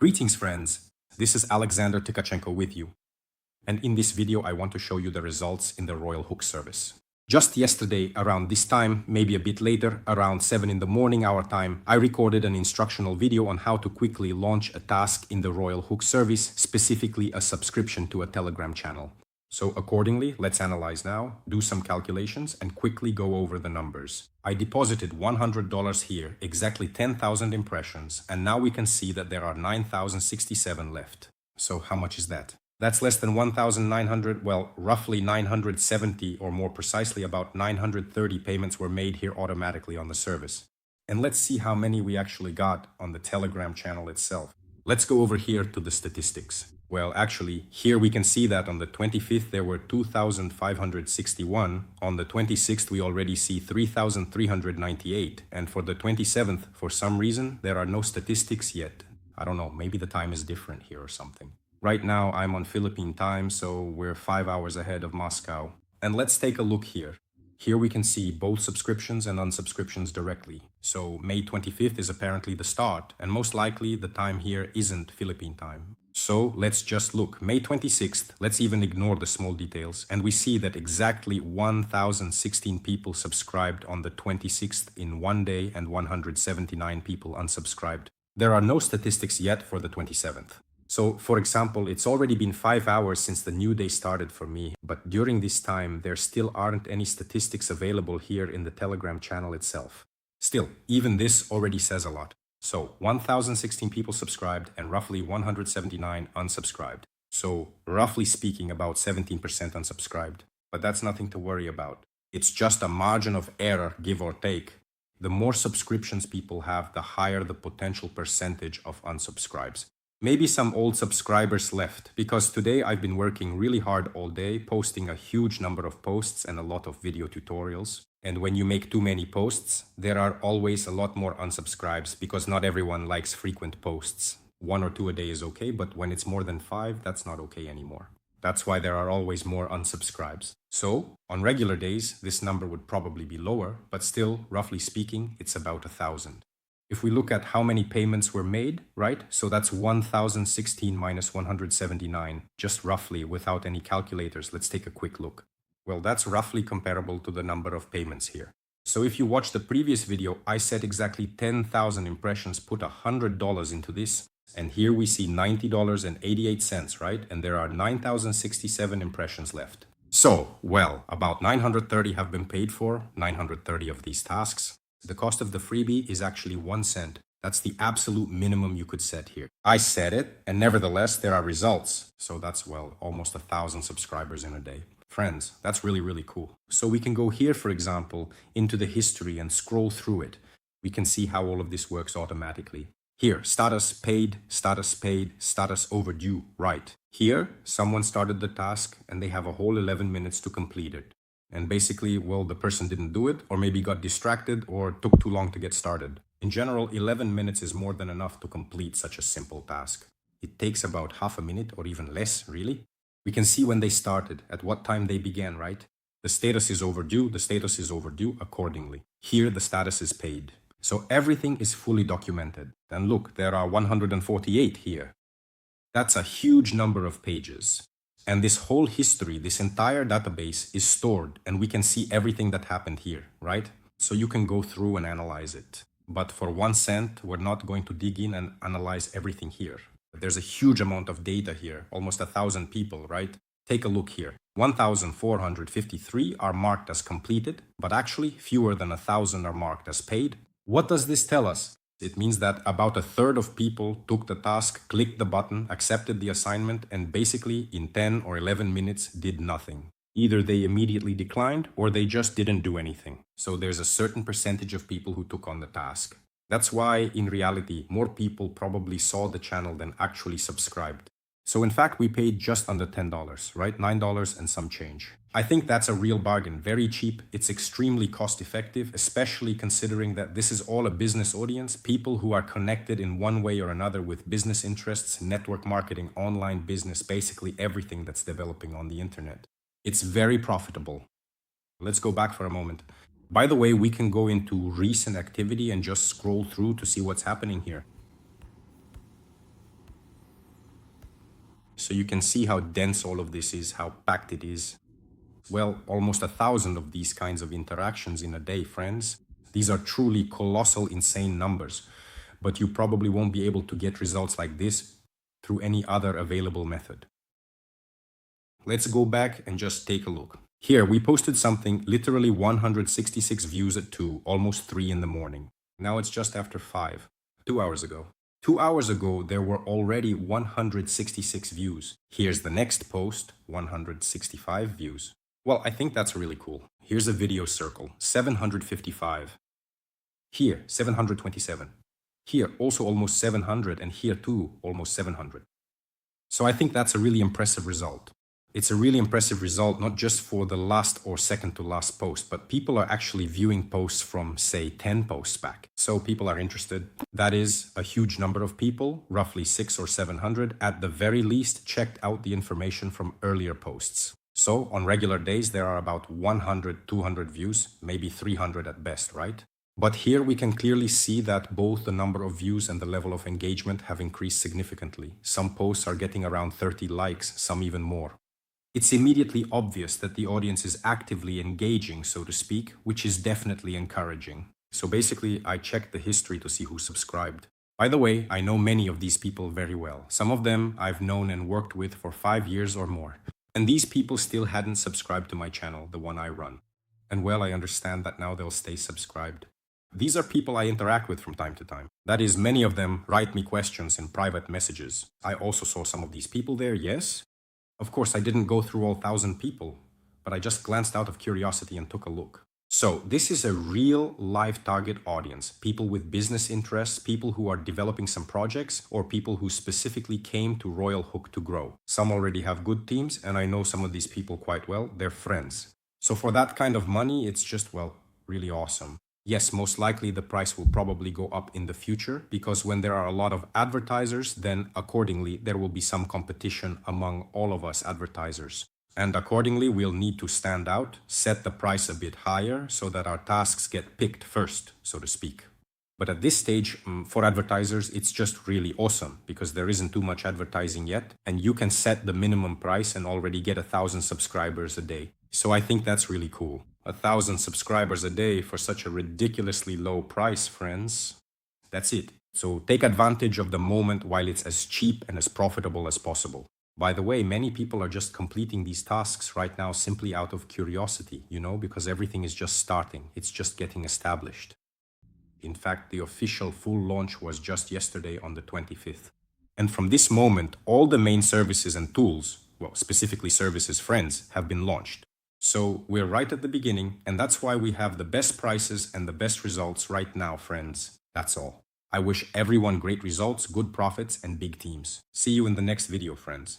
Greetings friends, this is Alexander Tkachenko with you. And in this video I want to show you the results in the RoyalHook service. Just yesterday around this time, maybe a bit later, around 7 in the morning our time, I recorded an instructional video on how to quickly launch a task in the RoyalHook service, specifically a subscription to a Telegram channel. So accordingly, let's analyze now, do some calculations and quickly go over the numbers. I deposited $100 here, exactly 10,000 impressions, and now we can see that there are 9,067 left. So how much is that? That's less than 1,900, well, roughly 970 or more precisely about 930 payments were made here automatically on the service. And let's see how many we actually got on the Telegram channel itself. Let's go over here to the statistics. Well, actually, here we can see that on the 25th there were 2,561, on the 26th we already see 3,398, and for the 27th, for some reason, there are no statistics yet. I don't know, maybe the time is different here or something. Right now I'm on Philippine time, so we're 5 hours ahead of Moscow. And let's take a look here. Here we can see both subscriptions and unsubscriptions directly. So May 25th is apparently the start, and most likely the time here isn't Philippine time. So let's just look. May 26th, let's even ignore the small details, and we see that exactly 1,016 people subscribed on the 26th in one day and 179 people unsubscribed. There are no statistics yet for the 27th. So, for example, it's already been 5 hours since the new day started for me, but during this time, there still aren't any statistics available here in the Telegram channel itself. Still, even this already says a lot. So, 1,016 people subscribed and roughly 179 unsubscribed. So, roughly speaking, about 17% unsubscribed. But that's nothing to worry about. It's just a margin of error, give or take. The more subscriptions people have, the higher the potential percentage of unsubscribes. Maybe some old subscribers left, because today I've been working really hard all day, posting a huge number of posts and a lot of video tutorials. And when you make too many posts, there are always a lot more unsubscribes, because not everyone likes frequent posts. 1 or 2 a day is okay, but when it's more than 5, that's not okay anymore. That's why there are always more unsubscribes. So, on regular days, this number would probably be lower, but still, roughly speaking, it's about 1,000. If we look at how many payments were made, right? So that's 1,016 minus 179, just roughly without any calculators. Let's take a quick look. Well, that's roughly comparable to the number of payments here. So if you watch the previous video, I said exactly 10,000 impressions put $100 into this. And here we see $90.88, right? And there are 9,067 impressions left. So, well, about 930 have been paid for, 930 of these tasks. The cost of the freebie is actually 1 cent. That's the absolute minimum you could set here. I said it, and nevertheless, there are results. So that's, well, almost 1,000 subscribers in a day. Friends, that's really, really cool. So we can go here, for example, into the history and scroll through it. We can see how all of this works automatically. Here, status paid, status overdue, right. Here, someone started the task and they have a whole 11 minutes to complete it. And basically, well, the person didn't do it, or maybe got distracted, or took too long to get started. In general, 11 minutes is more than enough to complete such a simple task. It takes about half a minute, or even less, really. We can see when they started, at what time they began, right? The status is overdue accordingly. Here, the status is paid. So everything is fully documented. And look, there are 148 here. That's a huge number of pages. And this whole history, this entire database is stored, and we can see everything that happened here, right? So you can go through and analyze it. But for 1 cent, we're not going to dig in and analyze everything here. There's a huge amount of data here, almost 1,000 people, right? Take a look here. 1,453 are marked as completed, but actually fewer than 1,000 are marked as paid. What does this tell us? It means that about 1/3 of people took the task, clicked the button, accepted the assignment, and basically in 10 or 11 minutes did nothing. Either they immediately declined or they just didn't do anything. So there's a certain percentage of people who took on the task. That's why, in reality, more people probably saw the channel than actually subscribed. So in fact, we paid just under $10, right? $9 and some change. I think that's a real bargain, very cheap. It's extremely cost effective, especially considering that this is all a business audience, people who are connected in one way or another with business interests, network marketing, online business, basically everything that's developing on the internet. It's very profitable. Let's go back for a moment. By the way, we can go into recent activity and just scroll through to see what's happening here. So you can see how dense all of this is, how packed it is. Well, almost 1,000 of these kinds of interactions in a day, friends. These are truly colossal, insane numbers, but you probably won't be able to get results like this through any other available method. Let's go back and just take a look. Here, we posted something, literally 166 views at 2, almost 3 in the morning. Now it's just after 5, 2 hours ago. 2 hours ago, there were already 166 views. Here's the next post, 165 views. Well, I think that's really cool. Here's a video circle, 755. Here, 727. Here, also almost 700, and here too, almost 700. So I think that's a really impressive result. It's a really impressive result, not just for the last or second to last post, but people are actually viewing posts from, say, 10 posts back. So people are interested. That is a huge number of people, roughly 600 or 700, at the very least, checked out the information from earlier posts. So on regular days, there are about 100, 200 views, maybe 300 at best, right? But here we can clearly see that both the number of views and the level of engagement have increased significantly. Some posts are getting around 30 likes, some even more. It's immediately obvious that the audience is actively engaging, so to speak, which is definitely encouraging. So basically, I checked the history to see who subscribed. By the way, I know many of these people very well. Some of them I've known and worked with for 5 years or more. And these people still hadn't subscribed to my channel, the one I run. And well, I understand that now they'll stay subscribed. These are people I interact with from time to time. That is, many of them write me questions in private messages. I also saw some of these people there, yes. Of course, I didn't go through all 1,000 people, but I just glanced out of curiosity and took a look. So this is a real live target audience, people with business interests, people who are developing some projects, or people who specifically came to RoyalHook to grow. Some already have good teams, and I know some of these people quite well. They're friends. So for that kind of money, it's just, well, really awesome. Yes, most likely the price will probably go up in the future, because when there are a lot of advertisers, then accordingly there will be some competition among all of us advertisers. And accordingly, we'll need to stand out, set the price a bit higher so that our tasks get picked first, so to speak. But at this stage, for advertisers, it's just really awesome because there isn't too much advertising yet, and you can set the minimum price and already get 1,000 subscribers a day. So I think that's really cool. 1,000 subscribers a day for such a ridiculously low price, friends. That's it. So take advantage of the moment while it's as cheap and as profitable as possible. By the way, many people are just completing these tasks right now simply out of curiosity, because everything is just starting. It's just getting established. In fact, the official full launch was just yesterday on the 25th. And from this moment, all the main services and tools, well, specifically services friends, have been launched. So we're right at the beginning, and that's why we have the best prices and the best results right now, friends. That's all. I wish everyone great results, good profits, and big teams. See you in the next video, friends.